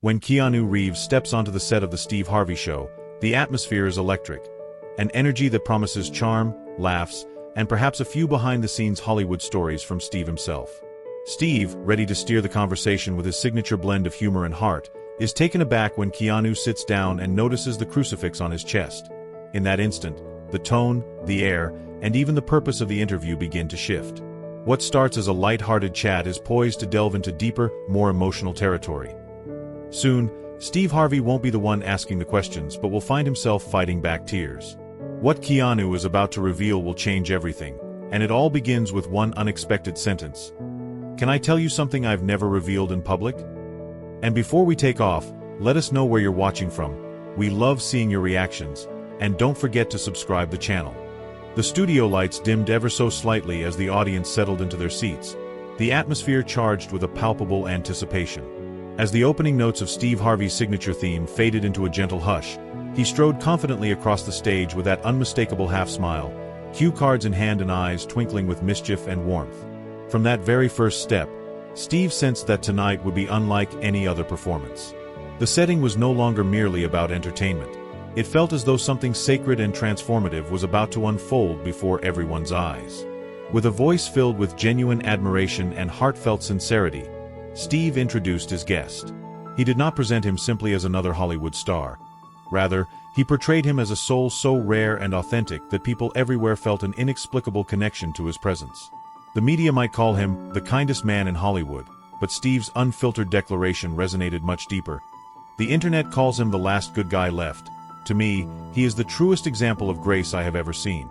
When Keanu Reeves steps onto the set of The Steve Harvey Show, the atmosphere is electric. An energy that promises charm, laughs, and perhaps a few behind-the-scenes Hollywood stories from Steve himself. Steve, ready to steer the conversation with his signature blend of humor and heart, is taken aback when Keanu sits down and notices the crucifix on his chest. In that instant, the tone, the air, and even the purpose of the interview begin to shift. What starts as a light-hearted chat is poised to delve into deeper, more emotional territory. Soon, Steve Harvey won't be the one asking the questions but will find himself fighting back tears. What Keanu is about to reveal will change everything, and it all begins with one unexpected sentence. "Can I tell you something I've never revealed in public?" And before we take off, let us know where you're watching from. We love seeing your reactions, and don't forget to subscribe the channel. The studio lights dimmed ever so slightly as the audience settled into their seats, the atmosphere charged with a palpable anticipation. As the opening notes of Steve Harvey's signature theme faded into a gentle hush, he strode confidently across the stage with that unmistakable half-smile, cue cards in hand and eyes twinkling with mischief and warmth. From that very first step, Steve sensed that tonight would be unlike any other performance. The setting was no longer merely about entertainment. It felt as though something sacred and transformative was about to unfold before everyone's eyes. With a voice filled with genuine admiration and heartfelt sincerity, Steve introduced his guest. He did not present him simply as another Hollywood star. Rather, he portrayed him as a soul so rare and authentic that people everywhere felt an inexplicable connection to his presence. The media might call him the kindest man in Hollywood, but Steve's unfiltered declaration resonated much deeper. The internet calls him the last good guy left. To me, he is the truest example of grace I have ever seen.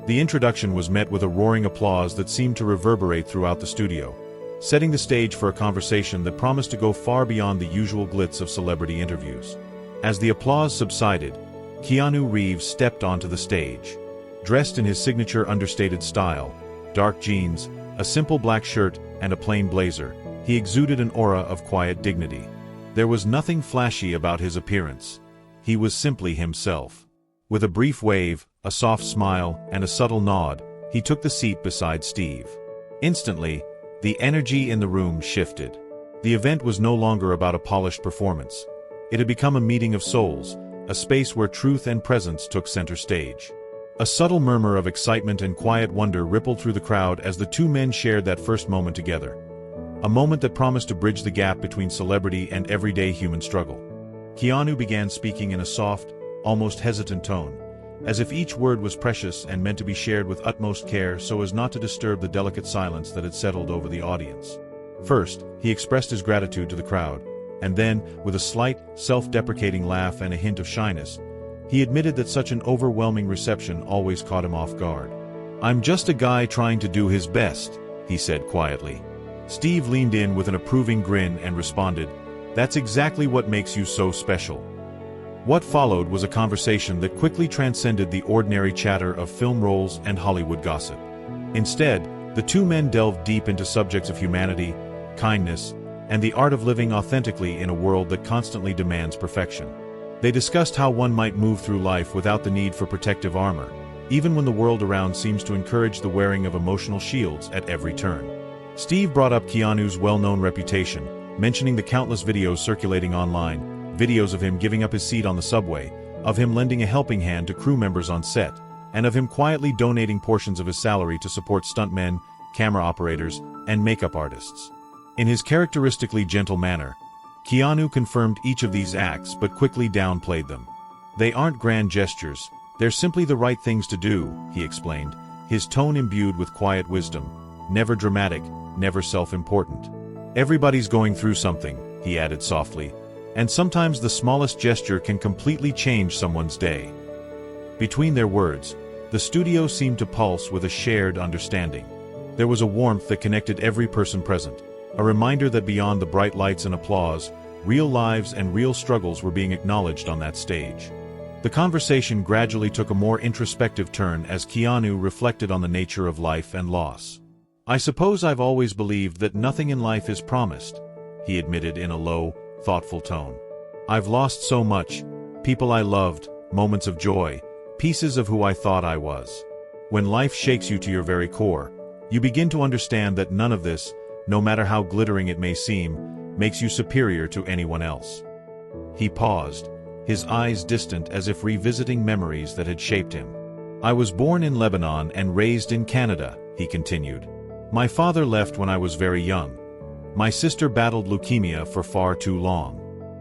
The introduction was met with a roaring applause that seemed to reverberate throughout the studio, setting the stage for a conversation that promised to go far beyond the usual glitz of celebrity interviews. As the applause subsided, Keanu Reeves stepped onto the stage. Dressed in his signature understated style, dark jeans, a simple black shirt, and a plain blazer, he exuded an aura of quiet dignity. There was nothing flashy about his appearance. He was simply himself. With a brief wave, a soft smile, and a subtle nod, he took the seat beside Steve. Instantly, the energy in the room shifted. The event was no longer about a polished performance. It had become a meeting of souls, a space where truth and presence took center stage. A subtle murmur of excitement and quiet wonder rippled through the crowd as the two men shared that first moment together. A moment that promised to bridge the gap between celebrity and everyday human struggle. Keanu began speaking in a soft, almost hesitant tone, as if each word was precious and meant to be shared with utmost care so as not to disturb the delicate silence that had settled over the audience. First, he expressed his gratitude to the crowd, and then, with a slight, self-deprecating laugh and a hint of shyness, he admitted that such an overwhelming reception always caught him off guard. "I'm just a guy trying to do his best," he said quietly. Steve leaned in with an approving grin and responded, "That's exactly what makes you so special." What followed was a conversation that quickly transcended the ordinary chatter of film roles and Hollywood gossip. Instead, the two men delved deep into subjects of humanity, kindness, and the art of living authentically in a world that constantly demands perfection. They discussed how one might move through life without the need for protective armor, even when the world around seems to encourage the wearing of emotional shields at every turn. Steve brought up Keanu's well-known reputation, mentioning the countless videos circulating online, videos of him giving up his seat on the subway, of him lending a helping hand to crew members on set, and of him quietly donating portions of his salary to support stuntmen, camera operators, and makeup artists. In his characteristically gentle manner, Keanu confirmed each of these acts but quickly downplayed them. "They aren't grand gestures, they're simply the right things to do," he explained, his tone imbued with quiet wisdom. "Never dramatic, never self-important. Everybody's going through something," he added softly, "and sometimes the smallest gesture can completely change someone's day." Between their words, the studio seemed to pulse with a shared understanding. There was a warmth that connected every person present, a reminder that beyond the bright lights and applause, real lives and real struggles were being acknowledged on that stage. The conversation gradually took a more introspective turn as Keanu reflected on the nature of life and loss. "I suppose I've always believed that nothing in life is promised," he admitted in a low, thoughtful tone. "I've lost so much, people I loved, moments of joy, pieces of who I thought I was. When life shakes you to your very core, you begin to understand that none of this, no matter how glittering it may seem, makes you superior to anyone else. He paused, his eyes distant as if revisiting memories that had shaped him. I was born in Lebanon and raised in Canada, he continued. My father left when I was very young. My sister battled leukemia for far too long.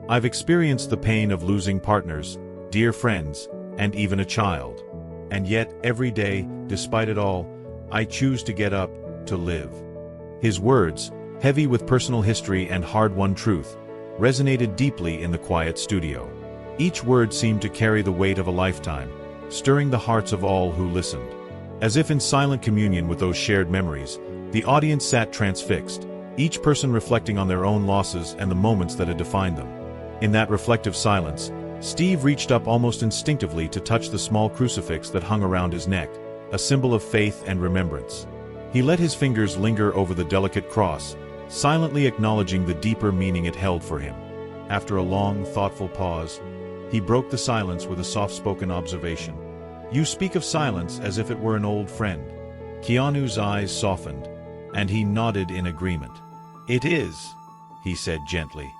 I've experienced the pain of losing partners, dear friends, and even a child. And yet, every day, despite it all, I choose to get up, to live. His words, heavy with personal history and hard-won truth, resonated deeply in the quiet studio. Each word seemed to carry the weight of a lifetime, stirring the hearts of all who listened. As if in silent communion with those shared memories, the audience sat transfixed, each person reflecting on their own losses and the moments that had defined them. In that reflective silence, Steve reached up almost instinctively to touch the small crucifix that hung around his neck, a symbol of faith and remembrance. He let his fingers linger over the delicate cross, silently acknowledging the deeper meaning it held for him. After a long, thoughtful pause, he broke the silence with a soft-spoken observation. You speak of silence as if it were an old friend. Keanu's eyes softened, and he nodded in agreement. It is, he said gently.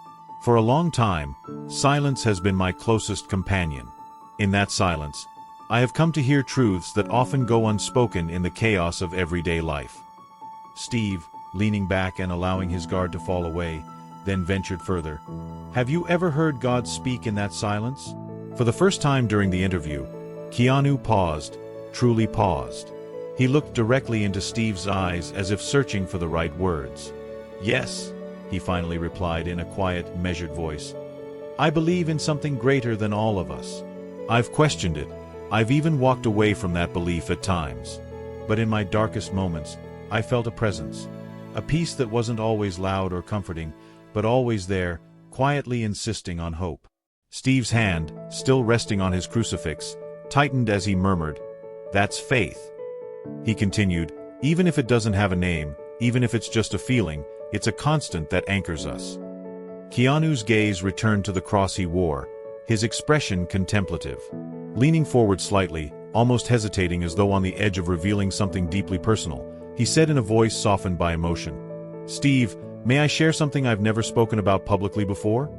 For a long time, silence has been my closest companion. In that silence, I have come to hear truths that often go unspoken in the chaos of everyday life. Steve, leaning back and allowing his guard to fall away, then ventured further. Have you ever heard God speak in that silence? For the first time during the interview, Keanu paused, truly paused. He looked directly into Steve's eyes as if searching for the right words. Yes, he finally replied in a quiet, measured voice. I believe in something greater than all of us. I've questioned it. I've even walked away from that belief at times. But in my darkest moments, I felt a presence. A peace that wasn't always loud or comforting, but always there, quietly insisting on hope. Steve's hand, still resting on his crucifix, tightened as he murmured, That's faith. He continued, even if it doesn't have a name, even if it's just a feeling, it's a constant that anchors us. Keanu's gaze returned to the cross he wore, his expression contemplative. Leaning forward slightly, almost hesitating as though on the edge of revealing something deeply personal, he said in a voice softened by emotion, Steve, may I share something I've never spoken about publicly before?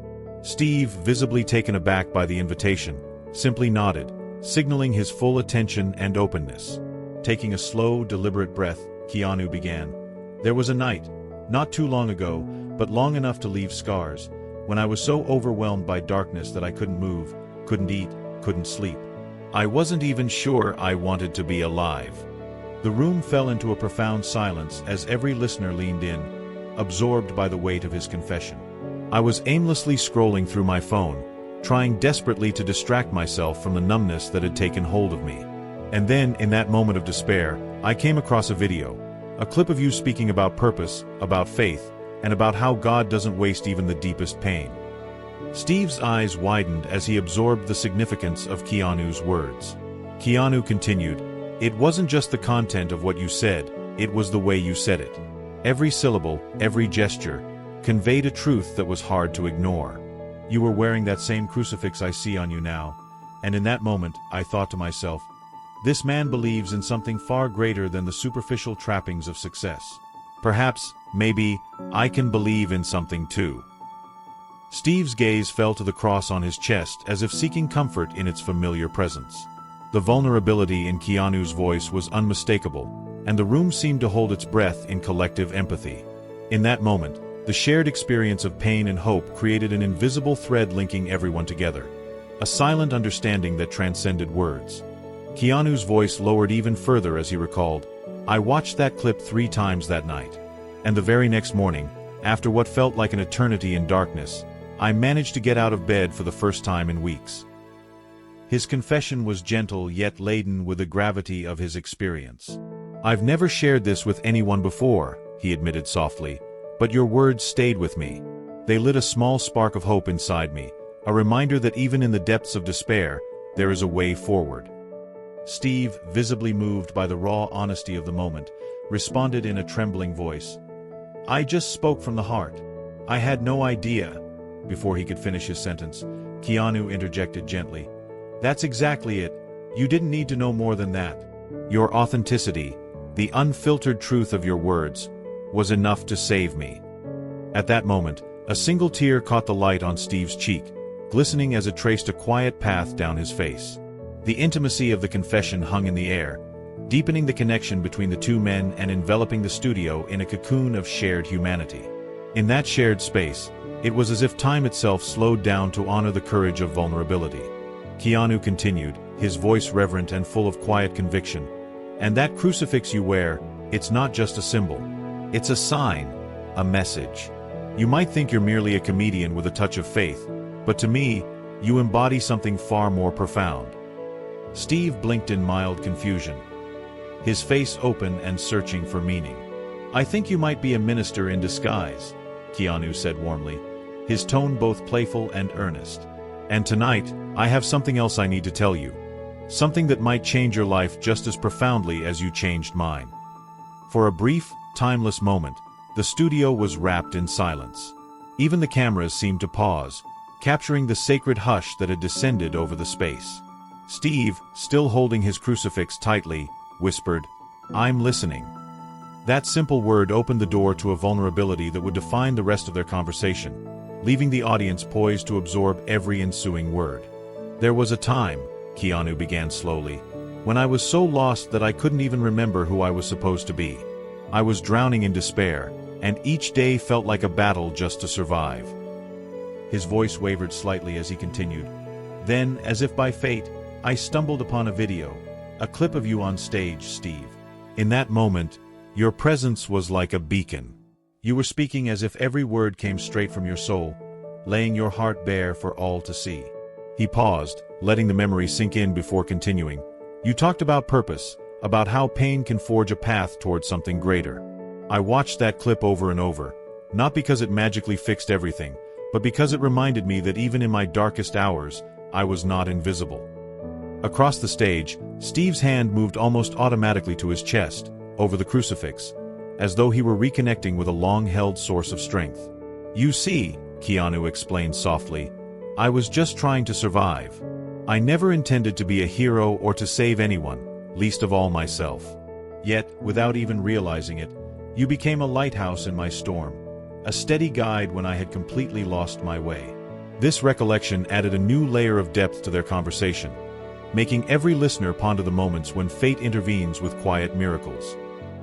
Steve, visibly taken aback by the invitation, simply nodded, signaling his full attention and openness. Taking a slow, deliberate breath, Keanu began. There was a night, not too long ago, but long enough to leave scars, when I was so overwhelmed by darkness that I couldn't move, couldn't eat, couldn't sleep. I wasn't even sure I wanted to be alive. The room fell into a profound silence as every listener leaned in, absorbed by the weight of his confession. I was aimlessly scrolling through my phone, trying desperately to distract myself from the numbness that had taken hold of me. And then, in that moment of despair, I came across a video, a clip of you speaking about purpose, about faith, and about how God doesn't waste even the deepest pain. Steve's eyes widened as he absorbed the significance of Keanu's words. Keanu continued, It wasn't just the content of what you said, it was the way you said it. Every syllable, every gesture, conveyed a truth that was hard to ignore. You were wearing that same crucifix I see on you now, and in that moment, I thought to myself, this man believes in something far greater than the superficial trappings of success. Perhaps, maybe, I can believe in something too. Steve's gaze fell to the cross on his chest as if seeking comfort in its familiar presence. The vulnerability in Keanu's voice was unmistakable, and the room seemed to hold its breath in collective empathy. In that moment, the shared experience of pain and hope created an invisible thread linking everyone together, a silent understanding that transcended words. Keanu's voice lowered even further as he recalled, I watched that clip 3 times that night. And the very next morning, after what felt like an eternity in darkness, I managed to get out of bed for the first time in weeks. His confession was gentle yet laden with the gravity of his experience. I've never shared this with anyone before, he admitted softly, but your words stayed with me. They lit a small spark of hope inside me, a reminder that even in the depths of despair, there is a way forward. Steve, visibly moved by the raw honesty of the moment, responded in a trembling voice. I just spoke from the heart. I had no idea. Before he could finish his sentence, Keanu interjected gently. That's exactly it. You didn't need to know more than that. Your authenticity, the unfiltered truth of your words, was enough to save me. At that moment, A single tear caught the light on Steve's cheek, glistening as it traced a quiet path down his face. The intimacy of the confession hung in the air, deepening the connection between the two men and enveloping the studio in a cocoon of shared humanity. In that shared space, it was as if time itself slowed down to honor the courage of vulnerability. Keanu continued, his voice reverent and full of quiet conviction. "And that crucifix you wear, it's not just a symbol. It's a sign, a message. You might think you're merely a comedian with a touch of faith, but to me, you embody something far more profound." Steve blinked in mild confusion, his face open and searching for meaning. "I think you might be a minister in disguise," Keanu said warmly, his tone both playful and earnest. "And tonight, I have something else I need to tell you. Something that might change your life just as profoundly as you changed mine." For a brief, timeless moment, the studio was wrapped in silence. Even the cameras seemed to pause, capturing the sacred hush that had descended over the space. Steve, still holding his crucifix tightly, whispered, "I'm listening." That simple word opened the door to a vulnerability that would define the rest of their conversation, leaving the audience poised to absorb every ensuing word. "There was a time," Keanu began slowly, "when I was so lost that I couldn't even remember who I was supposed to be. I was drowning in despair, and each day felt like a battle just to survive." His voice wavered slightly as he continued. "Then, as if by fate, I stumbled upon a video, a clip of you on stage, Steve. In that moment, your presence was like a beacon. You were speaking as if every word came straight from your soul, laying your heart bare for all to see." He paused, letting the memory sink in before continuing. "You talked about purpose, about how pain can forge a path towards something greater. I watched that clip over and over, not because it magically fixed everything, but because it reminded me that even in my darkest hours, I was not invisible." Across the stage, Steve's hand moved almost automatically to his chest, over the crucifix, as though he were reconnecting with a long-held source of strength. "You see," Keanu explained softly, "I was just trying to survive. I never intended to be a hero or to save anyone, least of all myself. Yet, without even realizing it, you became a lighthouse in my storm, a steady guide when I had completely lost my way." This recollection added a new layer of depth to their conversation, making every listener ponder the moments when fate intervenes with quiet miracles.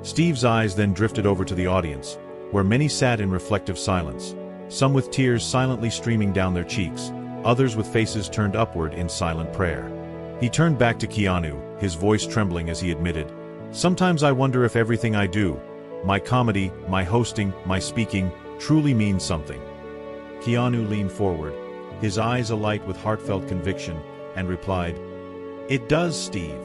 Steve's eyes then drifted over to the audience, where many sat in reflective silence, some with tears silently streaming down their cheeks, others with faces turned upward in silent prayer. He turned back to Keanu, his voice trembling as he admitted, "Sometimes I wonder if everything I do, my comedy, my hosting, my speaking, truly means something." Keanu leaned forward, his eyes alight with heartfelt conviction, and replied, "It does, Steve.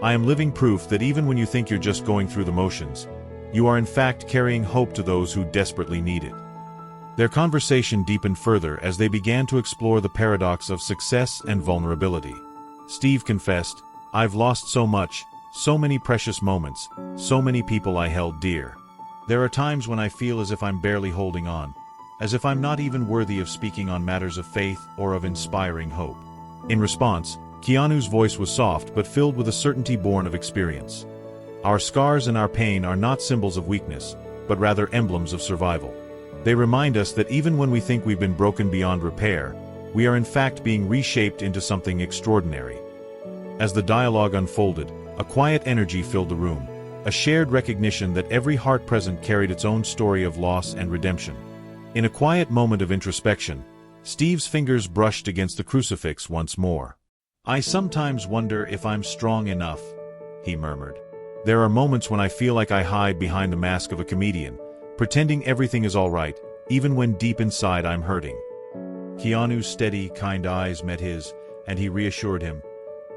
I am living proof that even when you think you're just going through the motions, you are in fact carrying hope to those who desperately need it." Their conversation deepened further as they began to explore the paradox of success and vulnerability. Steve confessed, "I've lost so much, so many precious moments, so many people I held dear. There are times when I feel as if I'm barely holding on, as if I'm not even worthy of speaking on matters of faith or of inspiring hope." In response, Keanu's voice was soft but filled with a certainty born of experience. "Our scars and our pain are not symbols of weakness, but rather emblems of survival. They remind us that even when we think we've been broken beyond repair, we are in fact being reshaped into something extraordinary." As the dialogue unfolded, a quiet energy filled the room, a shared recognition that every heart present carried its own story of loss and redemption. In a quiet moment of introspection, Steve's fingers brushed against the crucifix once more. "I sometimes wonder if I'm strong enough," he murmured. "There are moments when I feel like I hide behind the mask of a comedian, pretending everything is all right, even when deep inside I'm hurting." Keanu's steady, kind eyes met his, and he reassured him,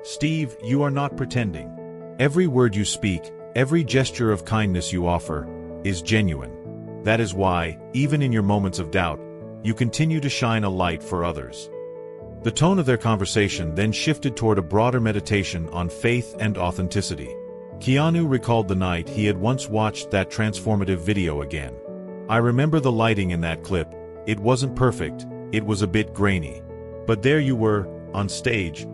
"Steve, you are not pretending. Every word you speak, every gesture of kindness you offer, is genuine. That is why, even in your moments of doubt, you continue to shine a light for others." The tone of their conversation then shifted toward a broader meditation on faith and authenticity. Keanu recalled the night he had once watched that transformative video again. "I remember the lighting in that clip. It wasn't perfect, it was a bit grainy. But there you were, on stage,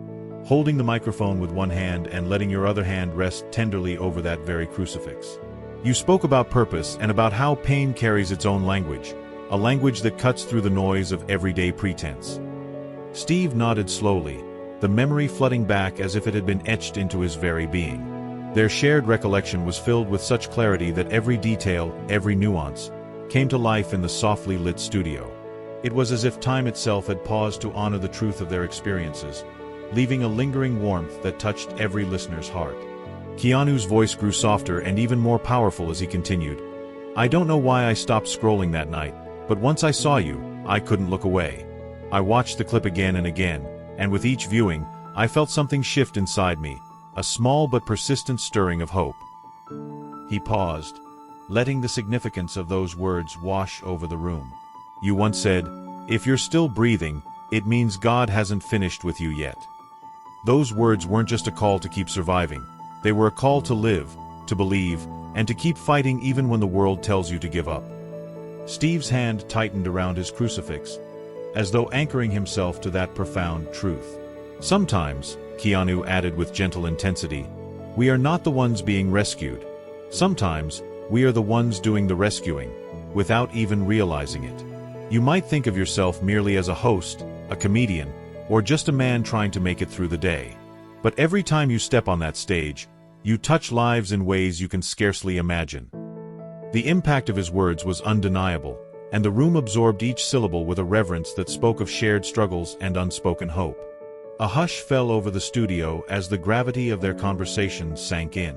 holding the microphone with one hand and letting your other hand rest tenderly over that very crucifix. You spoke about purpose and about how pain carries its own language, a language that cuts through the noise of everyday pretense. Steve nodded slowly, the memory flooding back as if it had been etched into his very being. Their shared recollection was filled with such clarity that every detail, every nuance, came to life in the softly lit studio. It was as if time itself had paused to honor the truth of their experiences, leaving a lingering warmth that touched every listener's heart. Keanu's voice grew softer and even more powerful as he continued. "I don't know why I stopped scrolling that night, but once I saw you, I couldn't look away. I watched the clip again and again, and with each viewing, I felt something shift inside me, a small but persistent stirring of hope." He paused, letting the significance of those words wash over the room. "You once said, 'If you're still breathing, it means God hasn't finished with you yet.' Those words weren't just a call to keep surviving. They were a call to live, to believe, and to keep fighting even when the world tells you to give up." Steve's hand tightened around his crucifix, as though anchoring himself to that profound truth. "Sometimes," Keanu added with gentle intensity, "we are not the ones being rescued. Sometimes, we are the ones doing the rescuing, without even realizing it. You might think of yourself merely as a host, a comedian, or just a man trying to make it through the day. But every time you step on that stage, you touch lives in ways you can scarcely imagine." The impact of his words was undeniable, and the room absorbed each syllable with a reverence that spoke of shared struggles and unspoken hope. A hush fell over the studio as the gravity of their conversation sank in.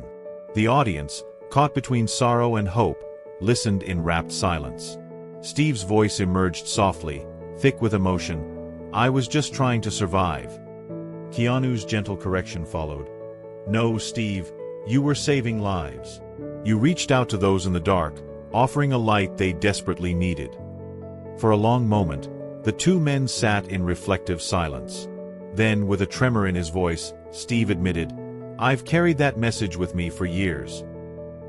The audience, caught between sorrow and hope, listened in rapt silence. Steve's voice emerged softly, thick with emotion. "I was just trying to survive." Keanu's gentle correction followed. "No, Steve, you were saving lives. You reached out to those in the dark, offering a light they desperately needed." For a long moment, the two men sat in reflective silence. Then, with a tremor in his voice, Steve admitted, "I've carried that message with me for years."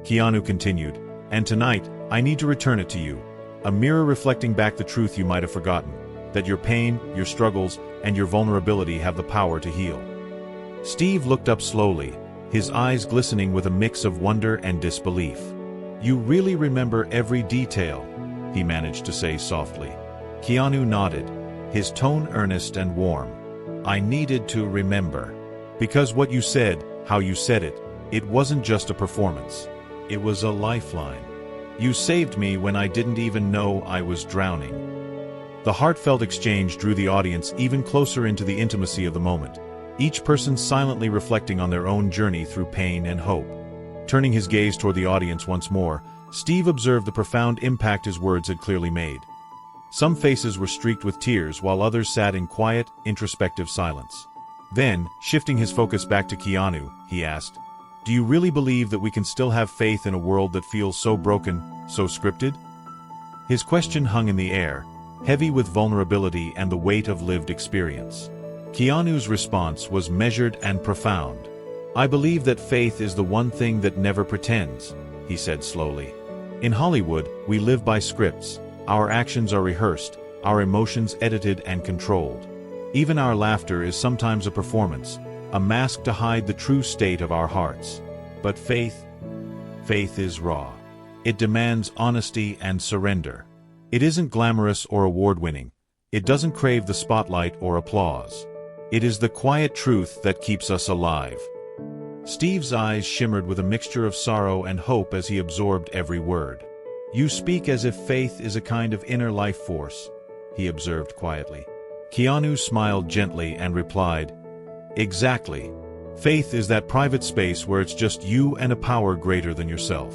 Keanu continued, "And tonight, I need to return it to you. A mirror reflecting back the truth you might have forgotten, that your pain, your struggles, and your vulnerability have the power to heal." Steve looked up slowly, his eyes glistening with a mix of wonder and disbelief. "You really remember every detail," he managed to say softly. Keanu nodded, his tone earnest and warm. "I needed to remember. Because what you said, how you said it, it wasn't just a performance. It was a lifeline. You saved me when I didn't even know I was drowning." The heartfelt exchange drew the audience even closer into the intimacy of the moment, each person silently reflecting on their own journey through pain and hope. Turning his gaze toward the audience once more, Steve observed the profound impact his words had clearly made. Some faces were streaked with tears while others sat in quiet, introspective silence. Then, shifting his focus back to Keanu, he asked, "Do you really believe that we can still have faith in a world that feels so broken, so scripted?" His question hung in the air, heavy with vulnerability and the weight of lived experience. Keanu's response was measured and profound. "I believe that faith is the one thing that never pretends," he said slowly. "In Hollywood, we live by scripts. Our actions are rehearsed, our emotions edited and controlled. Even our laughter is sometimes a performance, a mask to hide the true state of our hearts. But faith is raw. It demands honesty and surrender. It isn't glamorous or award-winning. It doesn't crave the spotlight or applause. It is the quiet truth that keeps us alive." Steve's eyes shimmered with a mixture of sorrow and hope as he absorbed every word. "You speak as if faith is a kind of inner life force," he observed quietly. Keanu smiled gently and replied, "Exactly. Faith is that private space where it's just you and a power greater than yourself.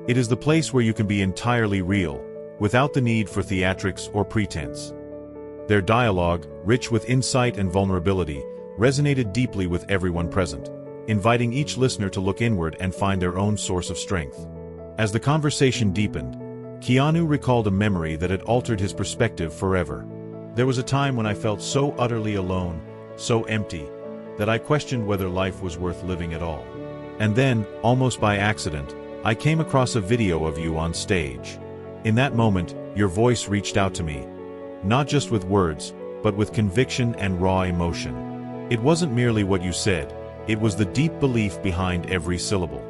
It is the place where you can be entirely real, without the need for theatrics or pretense." Their dialogue, rich with insight and vulnerability, resonated deeply with everyone present, inviting each listener to look inward and find their own source of strength. As the conversation deepened, Keanu recalled a memory that had altered his perspective forever. "There was a time when I felt so utterly alone, so empty, that I questioned whether life was worth living at all. And then, almost by accident, I came across a video of you on stage. In that moment, your voice reached out to me, not just with words, but with conviction and raw emotion. It wasn't merely what you said, it was the deep belief behind every syllable.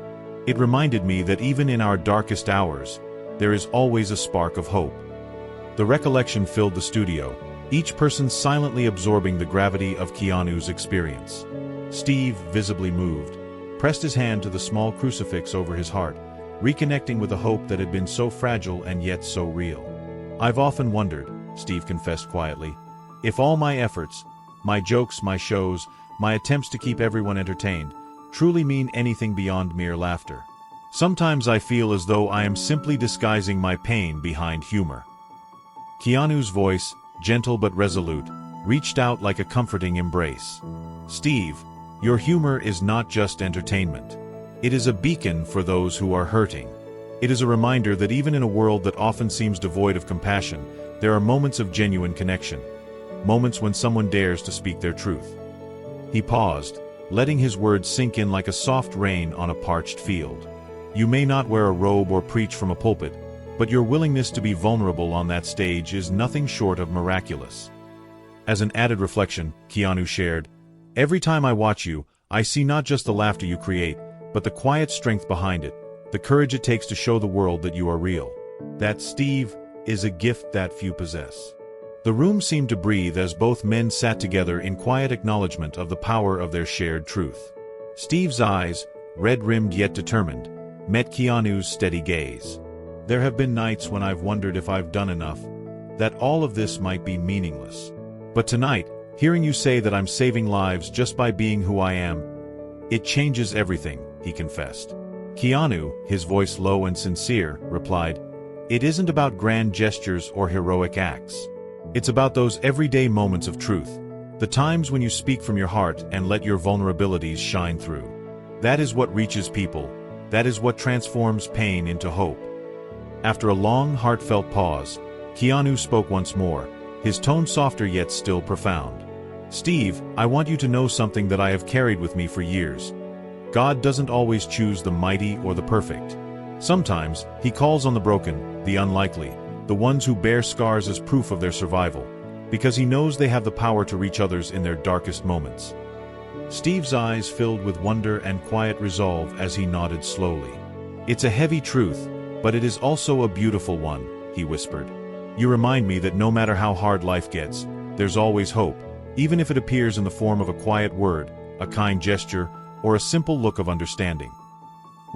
It reminded me that even in our darkest hours, there is always a spark of hope." The recollection filled the studio, each person silently absorbing the gravity of Keanu's experience. Steve, visibly moved, pressed his hand to the small crucifix over his heart, reconnecting with a hope that had been so fragile and yet so real. "I've often wondered," Steve confessed quietly, "if all my efforts, my jokes, my shows, my attempts to keep everyone entertained, truly mean anything beyond mere laughter. Sometimes I feel as though I am simply disguising my pain behind humor." Keanu's voice, gentle but resolute, reached out like a comforting embrace. "Steve, your humor is not just entertainment. It is a beacon for those who are hurting. It is a reminder that even in a world that often seems devoid of compassion, there are moments of genuine connection. Moments when someone dares to speak their truth." He paused, letting his words sink in like a soft rain on a parched field. "You may not wear a robe or preach from a pulpit, but your willingness to be vulnerable on that stage is nothing short of miraculous." As an added reflection, Keanu shared, "Every time I watch you, I see not just the laughter you create, but the quiet strength behind it, the courage it takes to show the world that you are real. That, Steve, is a gift that few possess." The room seemed to breathe as both men sat together in quiet acknowledgement of the power of their shared truth. Steve's eyes, red-rimmed yet determined, met Keanu's steady gaze. "There have been nights when I've wondered if I've done enough, that all of this might be meaningless. But tonight, hearing you say that I'm saving lives just by being who I am, it changes everything," he confessed. Keanu, his voice low and sincere, replied, "It isn't about grand gestures or heroic acts. It's about those everyday moments of truth, the times when you speak from your heart and let your vulnerabilities shine through. That is what reaches people, that is what transforms pain into hope." After a long, heartfelt pause, Keanu spoke once more, his tone softer yet still profound. "Steve, I want you to know something that I have carried with me for years. God doesn't always choose the mighty or the perfect. Sometimes, He calls on the broken, the unlikely, the ones who bear scars as proof of their survival, because He knows they have the power to reach others in their darkest moments." Steve's eyes filled with wonder and quiet resolve as he nodded slowly. "It's a heavy truth, but it is also a beautiful one," he whispered. "You remind me that no matter how hard life gets, there's always hope, even if it appears in the form of a quiet word, a kind gesture, or a simple look of understanding."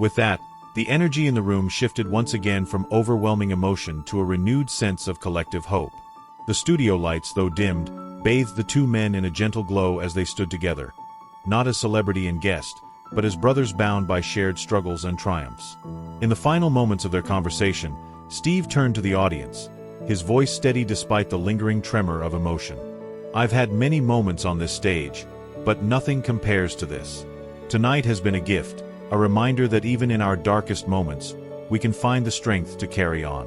With that, the energy in the room shifted once again from overwhelming emotion to a renewed sense of collective hope. The studio lights, though dimmed, bathed the two men in a gentle glow as they stood together, not as celebrity and guest, but as brothers bound by shared struggles and triumphs. In the final moments of their conversation, Steve turned to the audience, his voice steady despite the lingering tremor of emotion. "I've had many moments on this stage, but nothing compares to this. Tonight has been a gift, a reminder that even in our darkest moments, we can find the strength to carry on."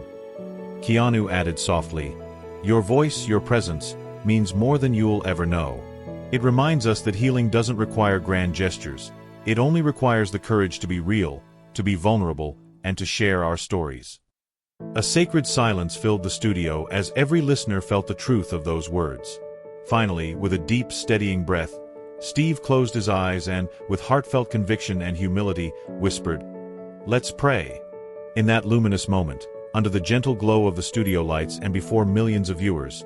Keanu added softly, "Your voice, your presence, means more than you'll ever know. It reminds us that healing doesn't require grand gestures. It only requires the courage to be real, to be vulnerable, and to share our stories." A sacred silence filled the studio as every listener felt the truth of those words. Finally, with a deep, steadying breath, Steve closed his eyes and, with heartfelt conviction and humility, whispered, "Let's pray." In that luminous moment, under the gentle glow of the studio lights and before millions of viewers,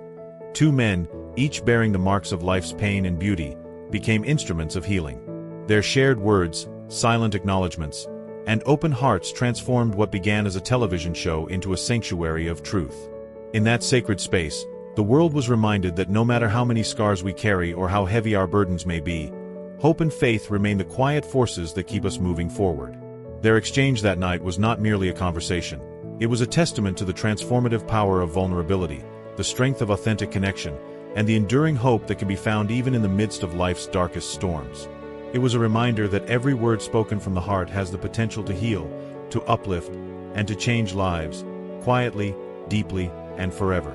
two men, each bearing the marks of life's pain and beauty, became instruments of healing. Their shared words, silent acknowledgments, and open hearts transformed what began as a television show into a sanctuary of truth. In that sacred space, the world was reminded that no matter how many scars we carry or how heavy our burdens may be, hope and faith remain the quiet forces that keep us moving forward. Their exchange that night was not merely a conversation. It was a testament to the transformative power of vulnerability, the strength of authentic connection, and the enduring hope that can be found even in the midst of life's darkest storms. It was a reminder that every word spoken from the heart has the potential to heal, to uplift, and to change lives, quietly, deeply, and forever.